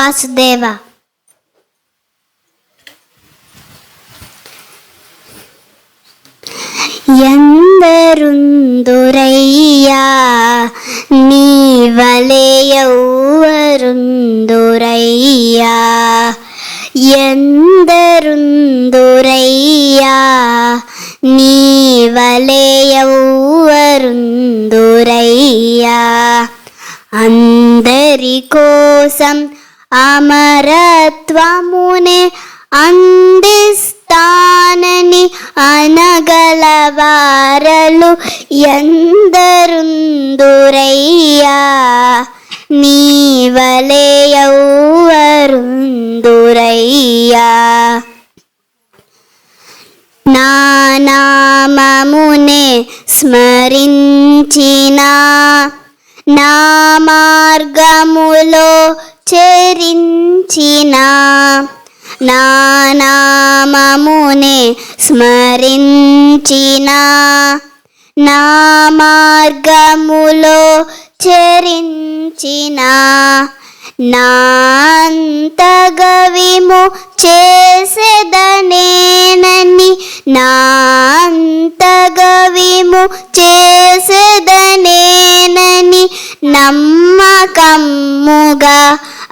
వాసుదేవ. ఎందరుందురయ్యా నీవలే ఎవ్వరుందురయ్యా, ఎందరుందురయ్యా నీవలే ఎవ్వరుందురయ్యా. అందరి కోసం అమరత్వమునే అందిస్తానని అనగలవారలు ఎందరుందురయ్యా, నీవలే ఎవ్వరుందురయ్యా. నా నామమునే స్మరించినా, నా మార్గములో చరించినా, నా నామమునే స్మరించినా, నా మార్గములో చరించినా, నా అంతగవిము చేసెదనేనని, నా అంతగవిము చేసెదనేనని నమ్మకమ్ముగా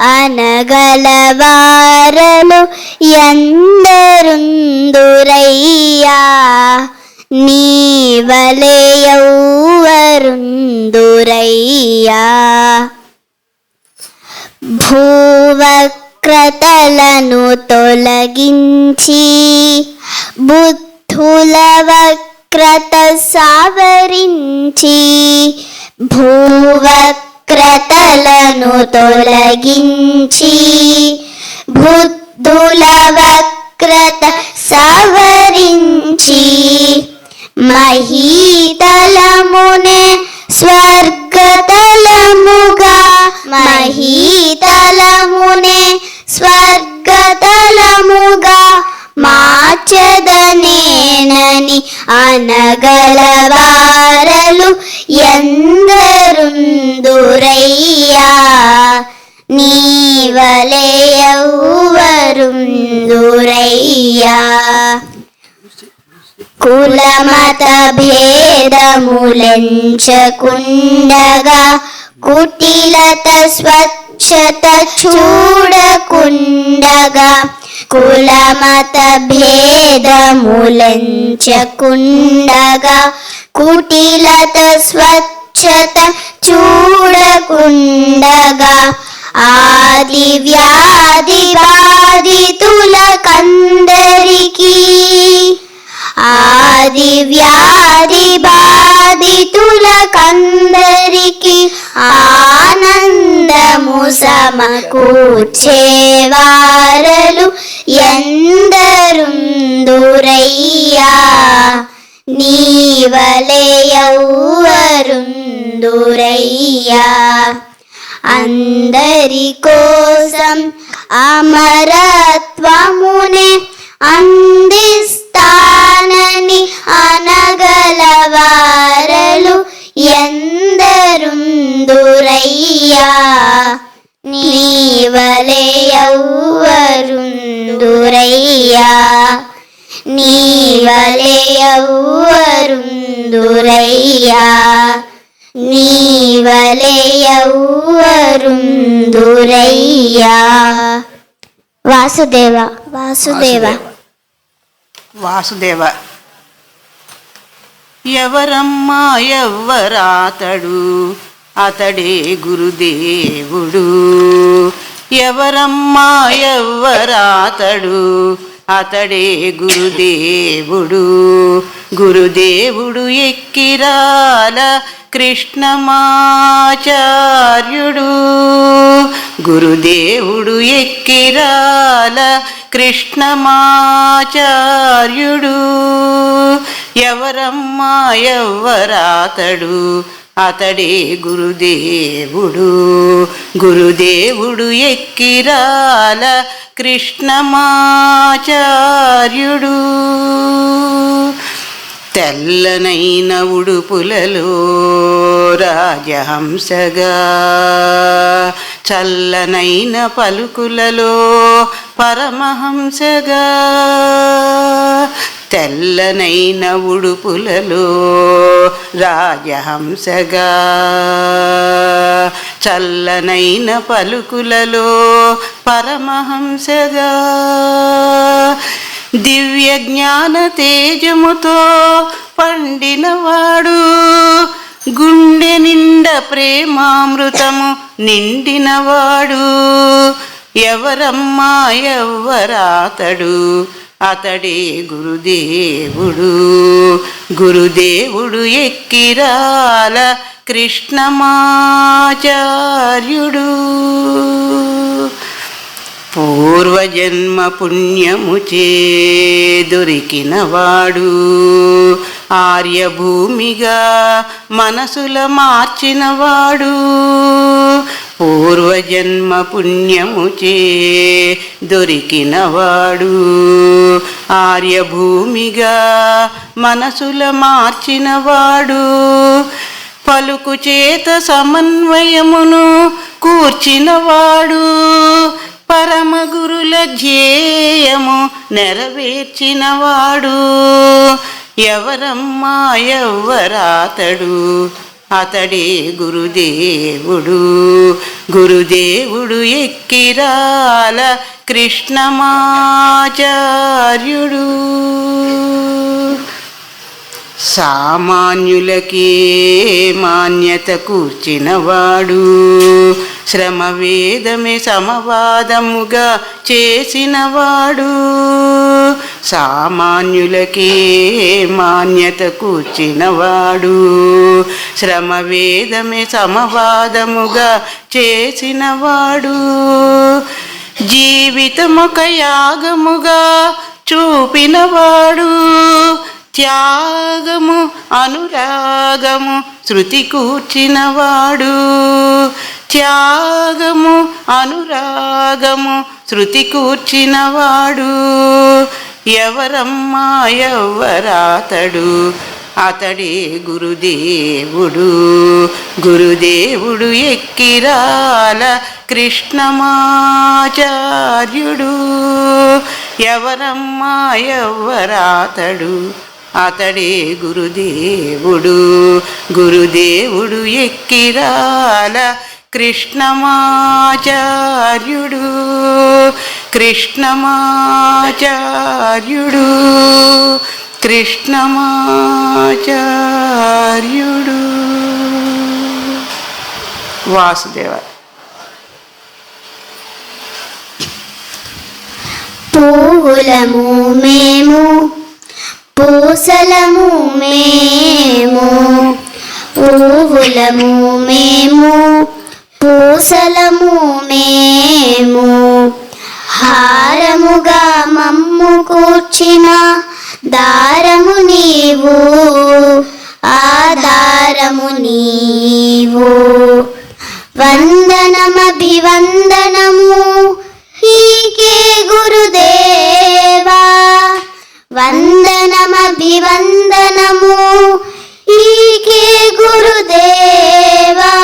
అనగలవారలు ఎందరుందురయ్యా, నీవలే ఎవ్వరుందురయ్యా. భూవక్రతలను తొలగించి బుద్ధుల వక్రత సవరించి, భూవక్రతలను తొలగించి బుద్ధుల వక్రత సవరించి, మహీతలమునే స్వర్గతలముగా, మహీతలమునే స్వర్గతలముగా మార్చెదనేనని అనగలవారలు ఎందరుందురయ్యా, నీవలే ఎవ్వరుందురయ్యా. కులమత భేదములెంచకుండగా, కుటిలత స్వచ్ఛత చూడకుండగా, కులమత భేదములెంచకుండగా, కుటిలత స్వచ్ఛత చూడకుండగా, ఆది వ్యాధి బాధితులకందరికీ, ఆది వ్యాధి బాధితులకందరికీ ఆనందము సమకూర్చేవారలు ఎందరుందురయ్యా, నీవలే ఎవ్వరుందురయ్యా. అందరి కోసం అమరత్వమునే అందిస్తానని అనగలవారలు ఎందరుందురయ్యా, నీవలే ఎవ్వరుందురయ్యా, నీవలే ఎవ్వరుందురయ్యా, నీవలే ఎవ్వరుందురయ్యా. వాసుదేవ. వాసుదేవ. వాసుదేవ. ఎవరమ్మా ఎవ్వరాతడు, అతడే గురుదేవుడు. ఎవరమ్మా ఎవ్వరాతడు, అతడే గురుదేవుడు. గురుదేవుడు ఎక్కిరాల కృష్ణమాచార్యుడు. గురుదేవుడు ఎక్కిరాల కృష్ణమాచార్యుడు. ఎవరమ్మా ఎవ్వరాతడు, అతడే గురుదేవుడు. గురుదేవుడు ఎక్కిరాల కృష్ణమాచార్యుడు. తెల్లనైన ఉడుపులలో రాజహంసగా, చల్లనైన పలుకులలో పరమహంసగా. తెల్లనైన ఉడుపులలో రాజహంసగా, చల్లనైన పలుకులలో పరమహంసగా. దివ్య జ్ఞాన తేజముతో పండినవాడు, గుండె నిండ ప్రేమామృతము నిండినవాడు. ఎవరమ్మా ఎవ్వరాతడు, అతడే గురుదేవుడు. గురుదేవుడు ఎక్కిరాల కృష్ణమాచార్యుడు. పూర్వజన్మ పుణ్యముచే దొరికినవాడు, ఆర్యభూమిగా మనసుల మార్చినవాడు. పూర్వజన్మ పుణ్యముచే దొరికినవాడు, ఆర్యభూమిగా మనసుల మార్చినవాడు. పలుకు చేత సమన్వయమును కూర్చినవాడు, పరమగురుల ధ్యేయము నెరవేర్చినవాడు. ఎవరమ్మా ఎవ్వరాతడు, అతడే గురుదేవుడు. గురుదేవుడు ఎక్కిరాల కృష్ణమాచార్యుడు. సామాన్యులకే మాన్యత కూర్చినవాడు, శ్రమవేదమే సమవాదముగా చేసినవాడు. సామాన్యులకే మాన్యత కూర్చినవాడు, శ్రమవేదమే సమవాదముగా చేసినవాడు. జీవితమొక యాగముగా చూపినవాడు, త్యాగము అనురాగము శృతి కూర్చినవాడు. త్యాగము అనురాగము శృతి కూర్చినవాడు. ఎవరమ్మా ఎవ్వరాతడు, అతడే గురుదేవుడు. గురుదేవుడు ఎక్కిరాల కృష్ణమాచార్యుడు. ఎవరమ్మా ఎవ్వరాతడు, అతడే గురుదేవుడు. గురుదేవుడు ఎక్కిరాల కృష్ణమాచార్యుడు. కృష్ణమాచార్యుడు, కృష్ణమాచార్యుడు. వాసుదేవ. పూలము మేము, పూసలము మేము, పువ్వులము మేము, పూసలము మేము. హారముగా మమ్ము కూర్చిన దారము నీవు, ఆధారము నీవు. వందనమభివందనము నీకే గురుదేవా, వందనమభివందనము నీకే గురుదేవా.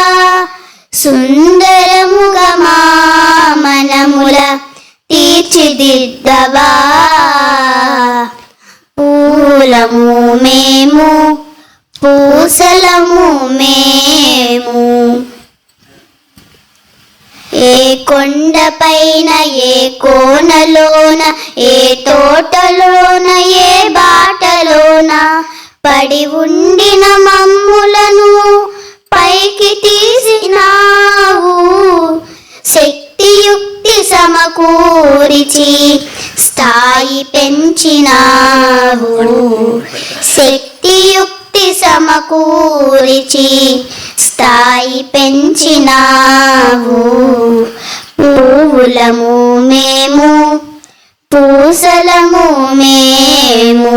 సుందరముగా మా మనముల తీర్చిదిద్దవా. పూలము మేము, పూసలము మేము. ఏ కొండపైన, ఏ కోనలోన, ఏ తోటలోన, ఏ బాటలోన పడి ఉండిన మమ్ములను పైకి తీసినావు. శక్తియుక్తి సమకూరిచి స్థాయి పెంచినావు. శక్తియుక్తి సమకూరిచి స్థాయి పెంచినావు. పువ్వులము మేము, పూసలము మేము.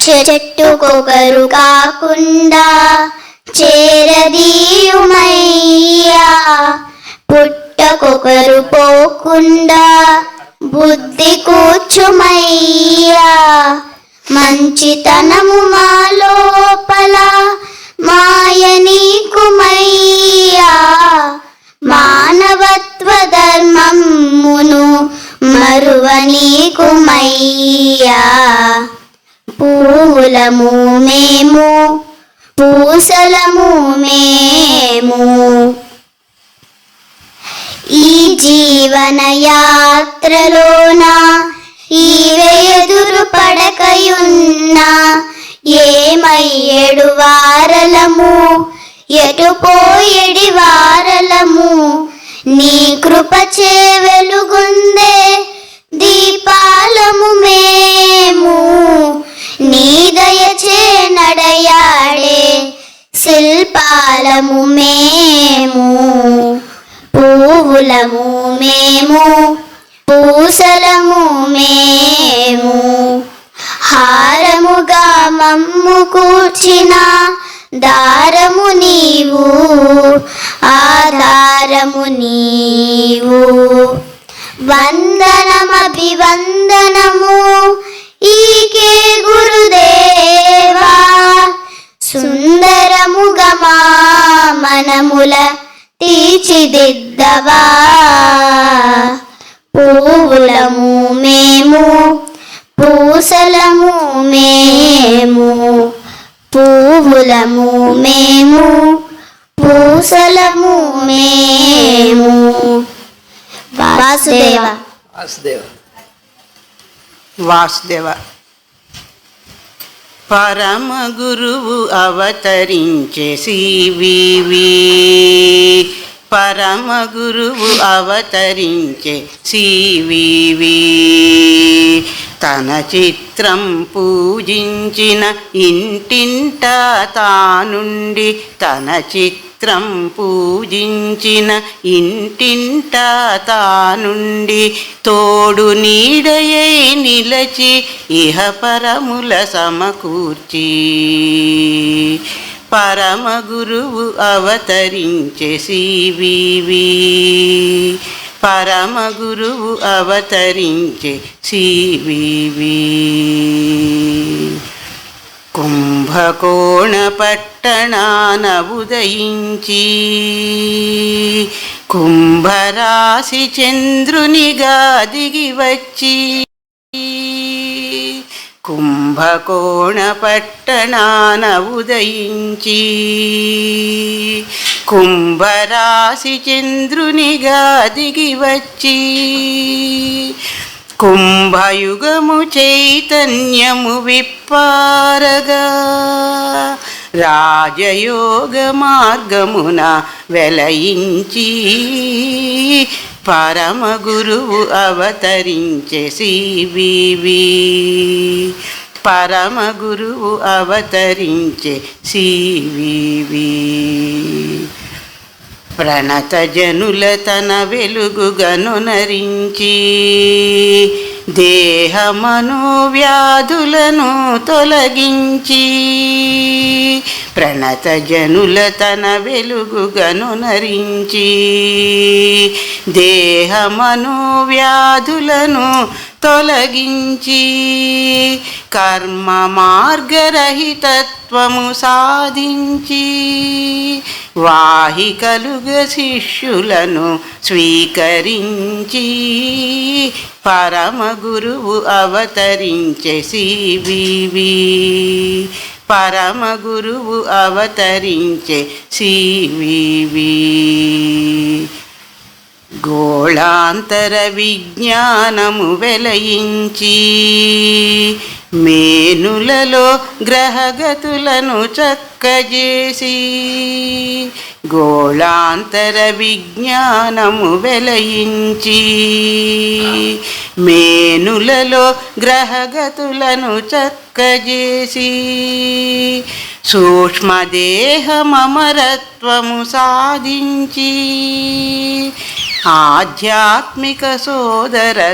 చెట్టుకొకరు కాకుండా చేరదీయుమయ్యా. పుట్టకొకరు పోకుండా బుద్ధి కూర్చుమయ్యా. మంచితనము మా లోపల మాయ నీకుమయ్యా, మానవత్వ ధర్మమును మరువ నీకుమయ్యా. పూలము మేము పూసలము మేము, ఈ జీవన యాత్రలోన ఈవే ఎదురు పడకయున్నా, ఏమయ్యేడు వారలము ఎటు పోయేడి వారలము, నీ కృపచే వెలుగుందే దీపాలము మేము, నీ దయచే నడయాడే శిల్పాలము మేము. పువ్వులము మేము పూసలము మేము, హారముగా మమ్ము కూర్చిన దారము నీవు, ఆధారము నీవు. వందనమభివందనము ఈకే గురుదేవా, సుందరముగా మా మనముల తీర్చిదిద్దవా. పువ్వులము మేము పూసలము మేము, పువ్వులము మేము పూసలము మేము. వాసుదేవ. వాసుదేవ. పరమ గురువు అవతరించే సివివి, పరమ గురువు అవతరించే సివివి. తన చిత్రం పూజించిన ఇంటింట తానుండి, తన చిత్రం పూజించిన ఇంటింట తానుండి, తోడు నీడయై నిలచి ఇహ పరముల సమకూర్చి. పరమ గురువు అవతరించే సివివి, పరమ గురువు అవతరించే సివివి. కుంభకోణ పట్టణాన ఉదయించి, కుంభరాశి చంద్రునిగా దిగి వచ్చి, కుంభకోణ పట్టణాన ఉదయించి, కుంభరాశి చంద్రునిగా దిగి వచ్చి, కుంభయుగము చైతన్యము విప్పారగా, రాజయోగ మార్గమున వెలయించి. పరమ గురువు అవతరించే సివివి, పరమ గురువు అవతరించే సివివి. ప్రణత జనుల తన వెలుగుగనునరించి, దేహమను వ్యాధులను తొలగించి. ప్రణత జనుల తన వెలుగుగనునరించి, దేహమను వ్యాధులను తొలగించి. కర్మ మార్గరహితత్వము సాధించి, వాహికలుగ శిష్యులను స్వీకరించి. పరమ గురువు అవతరించే సివివి, పరమ గురువు అవతరించే సివివి. గోళాంతర విజ్ఞానము వెలయించి, మేనులలో గ్రహగతులను చక్కజేసి. గోళాంతర విజ్ఞానము వెలయించి, మేనులలో గ్రహగతులను చక్కజేసి. సూక్ష్మదేహమరత్వము సాధించి, ఆధ్యాత్మిక సోదరత్వమలవరచి.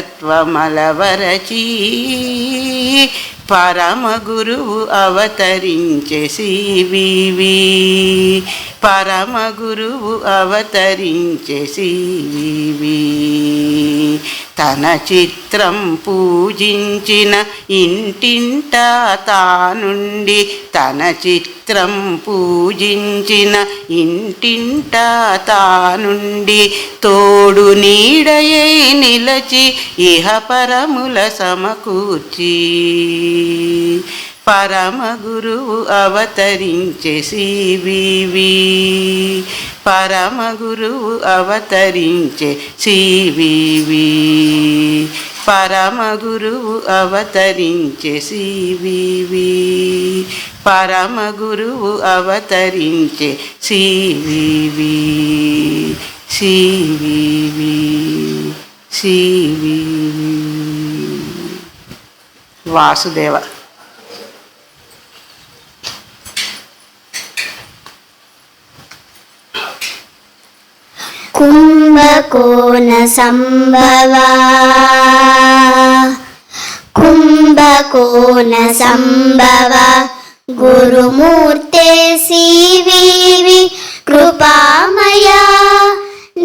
పరమ గురువు అవతరించే సివివి, పరమ గురువు అవతరించే సివివి. తన చిత్రం పూజించిన ఇంటింటా తానుండి, తన చిత్రం పూజించిన ఇంటింటా తానుండి, తోడు నీడయై నిలచి ఇహ పరముల సమకూర్చి. పరమ గురువు అవతరించే సివివి, పరమ గురువు అవతరించే సివివి, పరమ గురువు అవతరించే సివివి, పరమ గురువు అవతరించే సివివి, సివివి, సివివి. వాసుదేవ. కుంభకోణ సంభవ, కుంభకోణ సంభవ, గురుమూర్తే సివివి కృపామయ.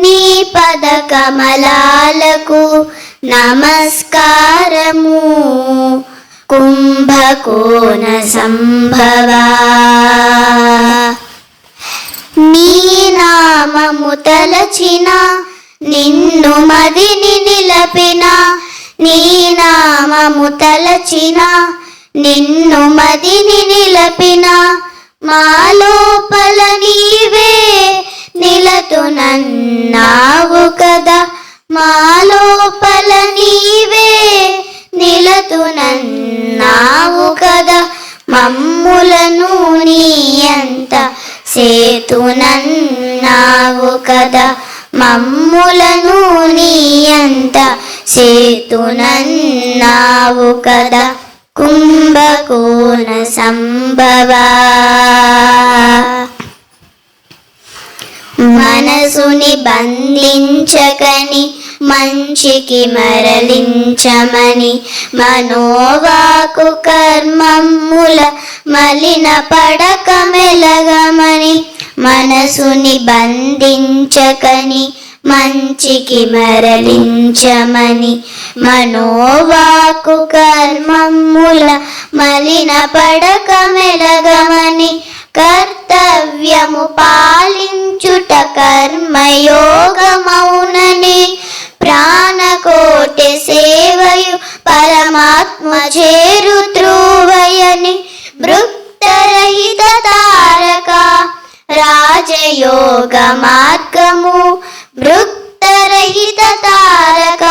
నీ పద కమలాలకు నమస్కారము. కుంభకోణ సంభవ, నీ నామము తలచిన నిన్ను మదిని నిలపిన, నీ నామము తలచిన నిన్ను మదిని నిలపిన, మా లోపల నీవే నిలతునన్నావు కదా, మా లోపల నీవే నిలతునన్నావు కదా. మమ్ములను నీ అంత సేతునన్నావు కదా, మమ్ములను నీ అంత సేతునన్నావు కదా. కుంభకోణ సంభవ, మనసుని బంధించకని మంచికి మరలించమని, మనోవాకు కర్మముల మలిన పడక మెలగమని. మనసుని బంధించకని మంచికి మరలించమని, మనోవాకు కర్మముల మలిన పడక మెలగమని. కర్తవ్యము పాలించుట కర్మయోగమౌనని, ప్రాణకోటి సేవయు పరమాత్మ చేరు త్రువయని. భృక్తరహిత తారక రాజయోగ మార్గము, భృక్తరహిత తారక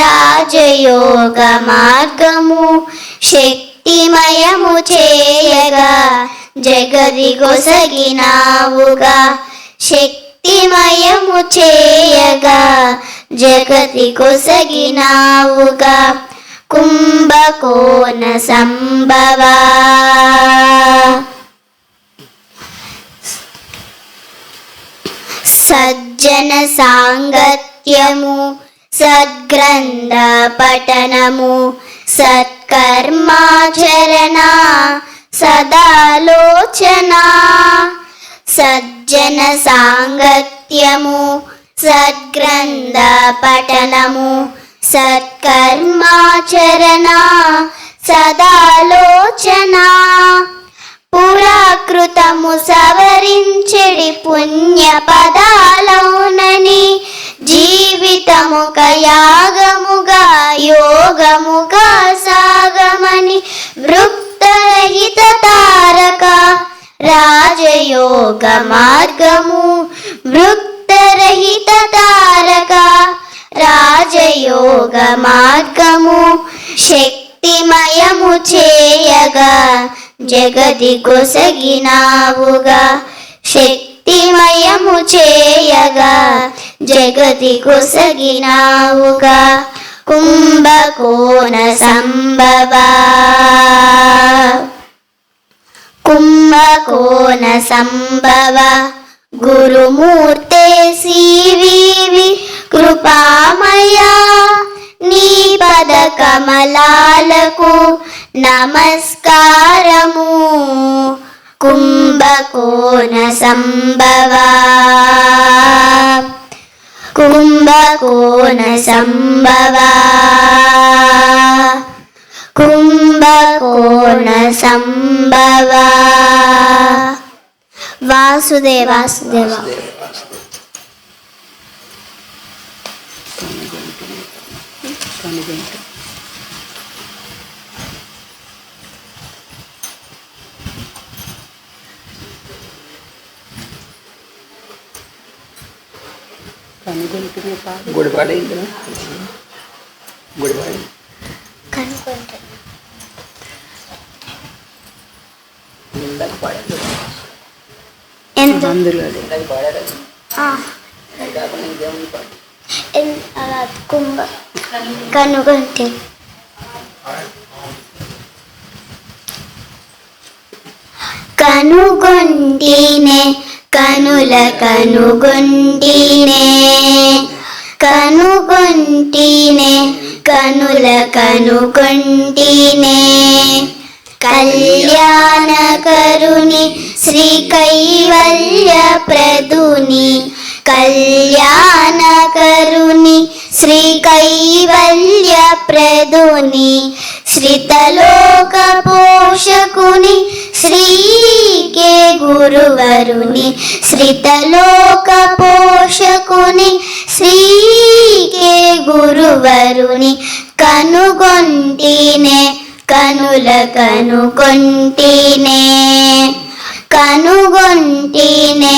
రాజయోగ మార్గము. శక్తిమయము చేయగా జగది గొసగినావుగా, శక్తిమయము చేయగా జగతి కొసగినావుగా. కుంభకోణ సంభవ, సజ్జన సాంగత్యము, సద్గ్రంథ పఠనము, సత్కర్మాచరణ సదాలోచన. సజ్జన సాంగత్యము, సద్గ్రంథ పఠనము, సత్కర్మాచరణ సదాలోచన. పురాకృతము సవరించెడి పుణ్య పదాలౌనని, జీవితముక యాగముగా యోగముగా సాగమని. వృక్తరహిత తారక రాజయోగ మార్గము, వృక్తరహిత తారక రాజయోగ మార్గము. శక్తిమయము చేయగా జగది కొసగినావుగా, శక్తిమయము చేయగా జగది కొసగినావుగా. కుంభకోణ సంభవ, కుంభకోణ సంభవ, గురుమూర్తే సివివి కృపామయ. నీ పద కమలాలకు నమస్కారము. కుంభకోణ సంభవా కుంభకోణ సంభవా కుంభకోణ సంభవా. వాసుదేవ వాసుదేవ. గుడిపాడి కనుగొంటే కనుగొంటినే కనుల కనుగొంటినే కనుగొంటినే కనుల కనుగొంటినే. కళ్యాణకరుని శ్రీ కైవల్య ప్రదుని కళ్యాణకరుని శ్రీ కైవల్య ప్రదుని శ్రితలోక పోషకుని శ్రీకే గురువరుని శ్రితలోక పోషకుని శ్రీకే గురువరుని. కనుగొంటినే కనుల కనుగొంటినే కనుగొంటినే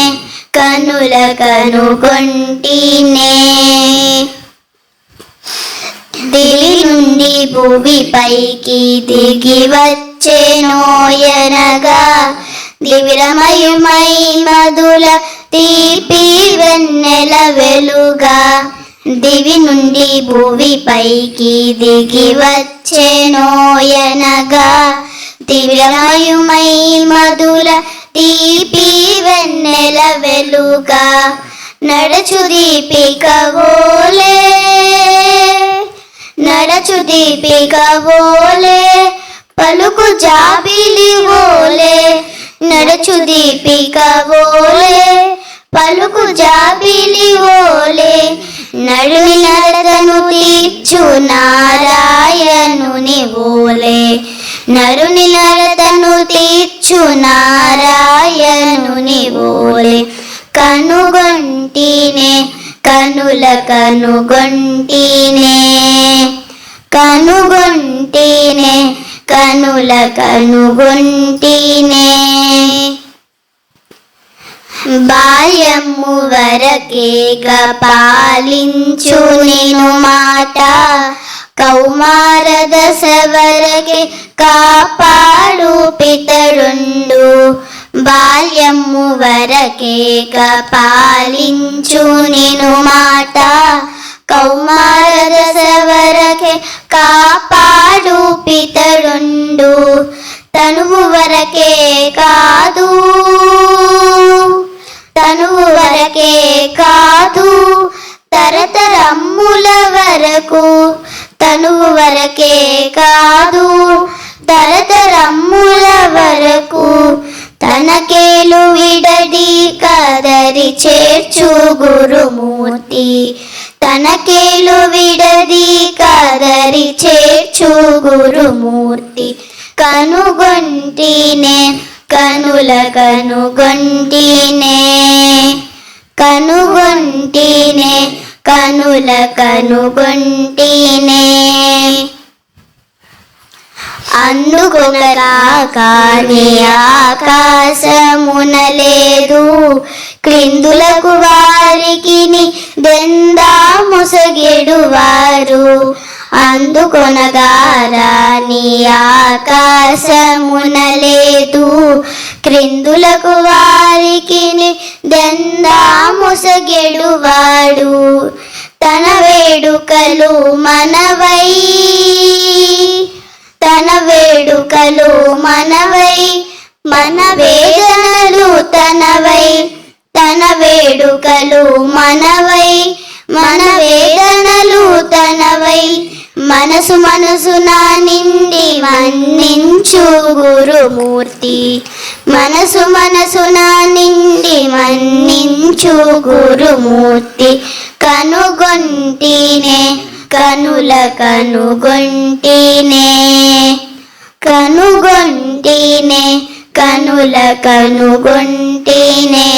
కనుల కనుగొంటినే. దివి నుండి భువి పైకి దిగి వచ్చెనోయనగా దివిరమయుమై మధుల తీపి వెన్నెల వెలుగా. దివి నుండి భువి పైకి దిగి వచ్చెనోయనగా దివ్యమయుమై మధుల తీపి వెన్నెల వెలుగా. నడచు దీపిక ఓలే నడచు దీపిక ఓలే పలుకు జాబిలి ఓలే నడచు దీపిక ఓలే పలుకు జాబిలి ఓలే. నడుమి నడతను తీర్చు నారాయణుని ఓలే నరుని నడతను తీర్చు నారాయణుని ఓలే. కనుగొంటినే కనుల కనుగొంటినే కనుగొంటినే కనుల కనుగొంటినే. బాల్యము వరకేగా పాలించు నిను మాట కౌమార దశ వరకే కాపాడు పితరుండు. బాల్యము వరకేగా పాలించు నిను మాట కౌమార దశ వరకే కాపాడు పితరుండు. తనువు వరకే కాదు తనువు వరకే కాదు తరతరమ్ముల వరకు తనువు వరకే కాదు తరతరమ్ముల వరకు. తనకేలు విడది కదరి చేర్చు గురుమూర్తి తనకేలు విడది కదరి చేర్చు గురుమూర్తి. కనుగొంటినే కనుల కనుగొంటినే కనుగొంటినే కనుల కనుగొంటినే. అందుకొకరా కాని ఆకాశమున లేదు క్రిందులకు వారికి దెందా ముసగెడువారు. అందుకొనగారాని ఆకాశమున లేదు క్రిందులకు వారికి దెందా ముసగెడువాడు. తన వేడుకలు మనవై తన వేడుకలు మనవై మన వేదనలు తనవై తన వేడుకలు మనవై మన వేదనలు తనవై. మనసు మనసున నిండి మన్నించు గురుమూర్తి మనసున నిండి మన్నించు గురుమూర్తి కనుగొంటినే కనుల కనుగొంటినే కనుగొంటినే కనుల కనుగొంటినే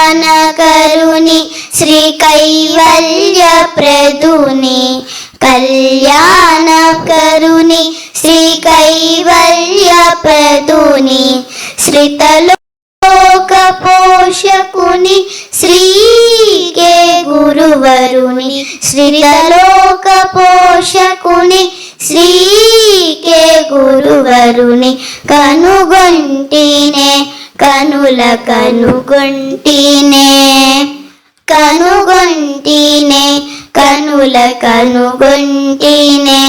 కళ్యాణకరుని శ్రీ కైవల్య ప్రదుని కళ్యాణకరుని శ్రీ కైవల్య ప్రదుని శ్రితలోక పోషకుని శ్రీకే గురువరుని శ్రితలోక పోషకుని శ్రీకే గురువరుని కనుగొంటినే కనుల కనుగొంటినే కనుగొంటినే కనుల కనుగొంటినే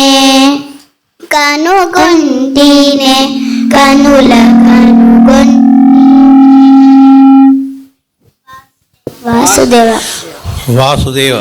కనుగొంటినే కనుల కనుగొంటి వాసుదేవ వాసుదేవ